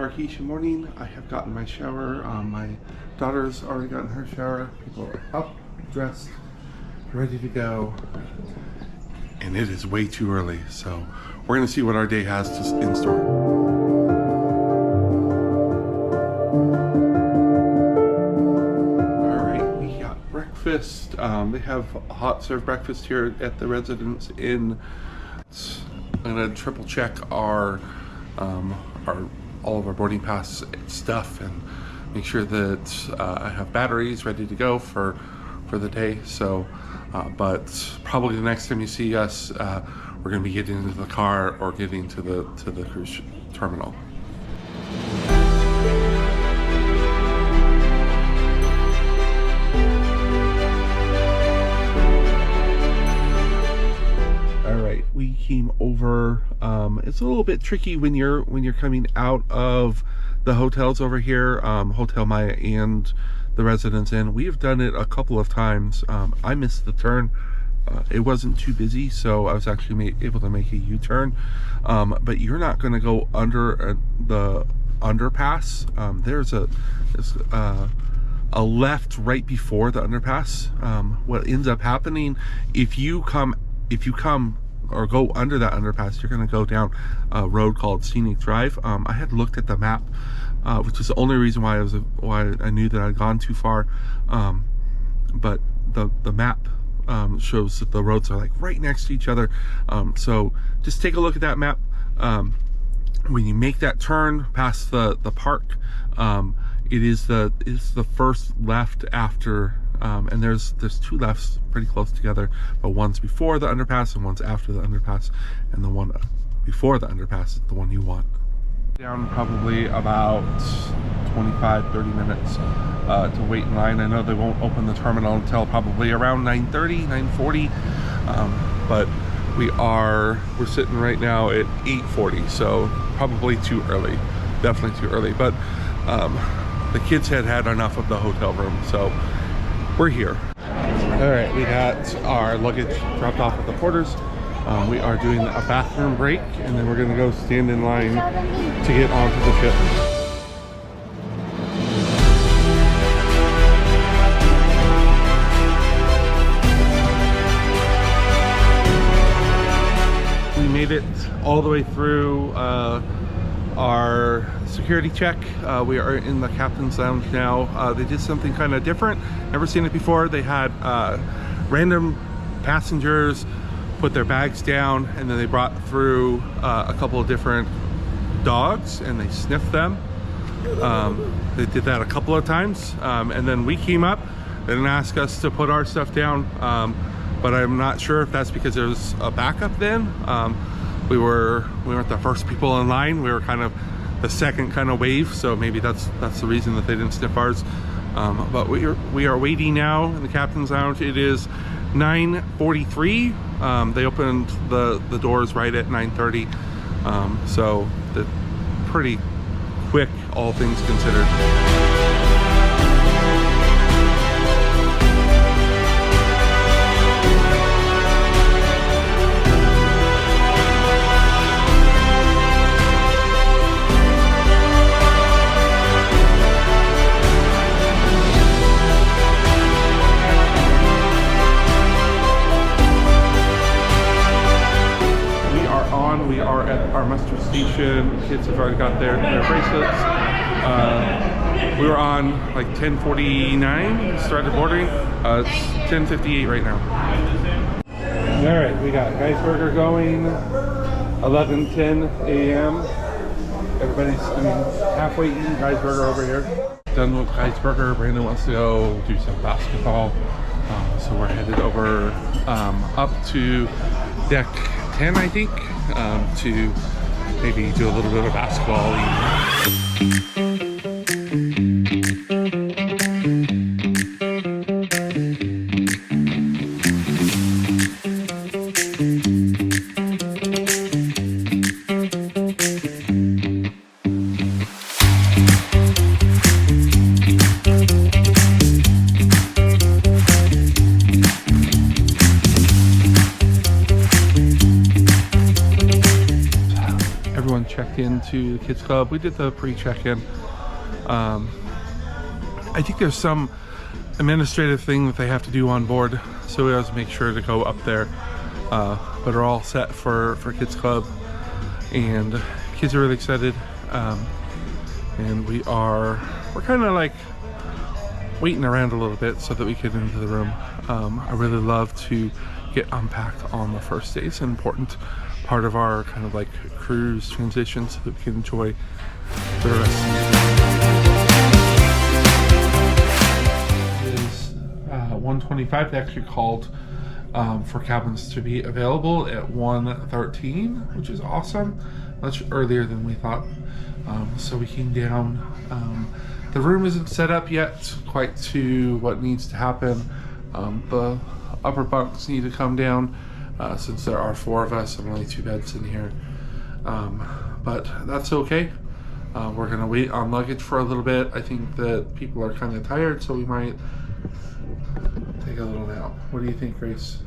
embarkation morning. I have gotten my shower. My daughter's already gotten her shower. People are up, dressed, ready to go. And it is way too early, so we're gonna see what our day has in store. Alright, we got breakfast. They have a hot serve breakfast here at the residence Inn. I'm gonna triple check our all of our boarding pass stuff and make sure that I have batteries ready to go for the day. So, but probably the next time you see us, we're gonna be getting into the car or getting to the cruise terminal. We came over. It's a little bit tricky when you're coming out of the hotels over here, Hotel Maya and the Residence Inn. We have done it a couple of times. I missed the turn. It wasn't too busy, so I was actually able to make a U-turn. But you're not going to go under the underpass. There's a left right before the underpass. What ends up happening if you come or go under that underpass, you're going to go down a road called Scenic Drive. I had looked at the map, which is the only reason why I knew that I'd gone too far. But the map shows that the roads are like right next to each other. So just take a look at that map. When you make that turn past the park, it's the first left after. And there's two lefts pretty close together, but one's before the underpass and one's after the underpass, and the one before the underpass is the one you want. Down probably about 25-30 minutes to wait in line. I know they won't open the terminal until probably around 9:30, 9:40, but we're sitting right now at 8:40, so probably too early, definitely too early. But the kids had enough of the hotel room, so we're here. All right, we got our luggage dropped off at the porters. We are doing a bathroom break, and then we're gonna go stand in line to get onto the ship. We made it all the way through our security check. We are in the captain's lounge now. They did something kind of different. Never seen it before. They had random passengers put their bags down, and then they brought through a couple of different dogs and they sniffed them. They did that a couple of times, and then we came up. They didn't ask us to put our stuff down, but I'm not sure if that's because there was a backup then. We weren't the first people in line. We were kind of the second kind of wave, so maybe that's the reason that they didn't sniff ours. But we are waiting now in the captain's lounge. It is 9:43. They opened the doors right at 9:30, so they're pretty quick, all things considered. We are at our muster station. Kids have already got their bracelets. We were on like 10:49, started boarding. It's 10:58 right now. All right, we got Geisberger going, 11:10 a.m. Everybody's halfway eating Geisberger over here. Done with Geisberger. Brandon wants to go do some basketball. So we're headed over up to deck 10, I think, to maybe do a little bit of basketball. checked into the kids club. We did the pre-check-in. I think there's some administrative thing that they have to do on board, so we always make sure to go up there. But we're all set for kids club, and kids are really excited. And we're kind of like waiting around a little bit so that we get into the room. I really love to get unpacked on the first day. It's an important part of our kind of like cruise transition so that we can enjoy the rest of the day. It is 1:25. They actually called for cabins to be available at 1:13, which is awesome. Much earlier than we thought. So we came down. The room isn't set up yet quite to what needs to happen. The upper bunks need to come down since there are 4 of us and only 2 beds in here. But that's okay. We're gonna wait on luggage for a little bit. I think that people are kind of tired, so we might take a little nap. What do you think, Grace?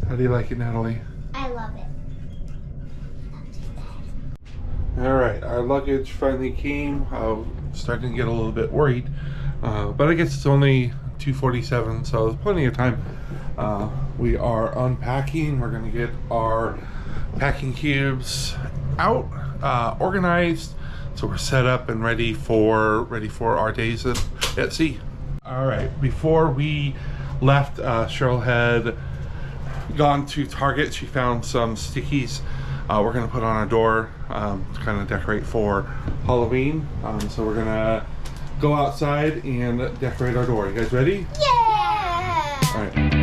How do you like it, Natalie? I love it. Alright, our luggage finally came. I'm starting to get a little bit worried. But I guess it's only 2:47, so there's plenty of time. We are unpacking. We're going to get our packing cubes out, organized, so we're set up and ready for our days at sea. Alright, before we left, Cheryl had gone to Target. She found some stickies we're gonna put on our door to kind of decorate for Halloween. So we're gonna go outside and decorate our door. You guys ready? Yeah! All right.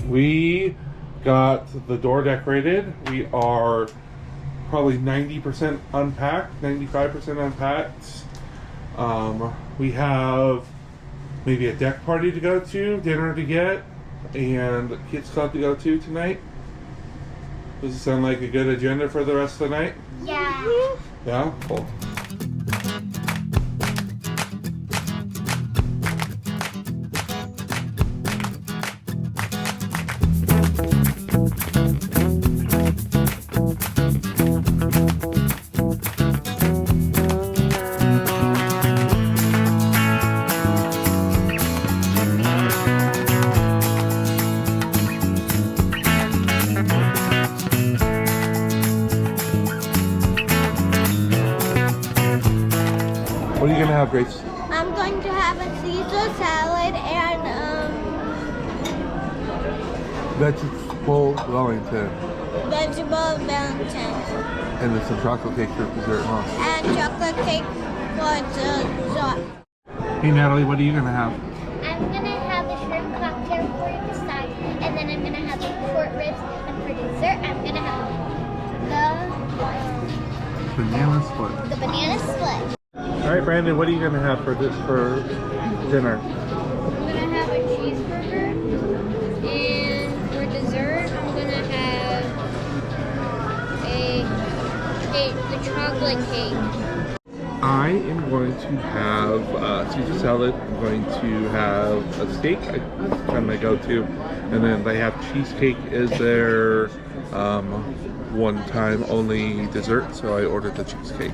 We got the door decorated. We are probably 90% unpacked, 95% unpacked. We have maybe a deck party to go to, dinner to get, and kids club to go to tonight. Does it sound like a good agenda for the rest of the night? Yeah. Yeah? Cool. What are you gonna have, Grace? I'm going to have a Caesar salad and Vegetable Wellington. vegetable Valentine And then some chocolate cake for dessert, huh? and chocolate cake for dessert. Hey Natalie, what are you gonna have? I'm gonna have the shrimp cocktail for the side, and then I'm gonna have the short ribs, and for dessert I'm gonna have Banana split. the banana split. All right, Brandon, what are you gonna have for dinner? I'm gonna have a cheeseburger, and for dessert, I'm gonna have the chocolate cake. I am going to have Caesar salad. I'm going to have a steak. That's kind of my go-to. And then they have cheesecake as their one-time only dessert, so I ordered the cheesecake.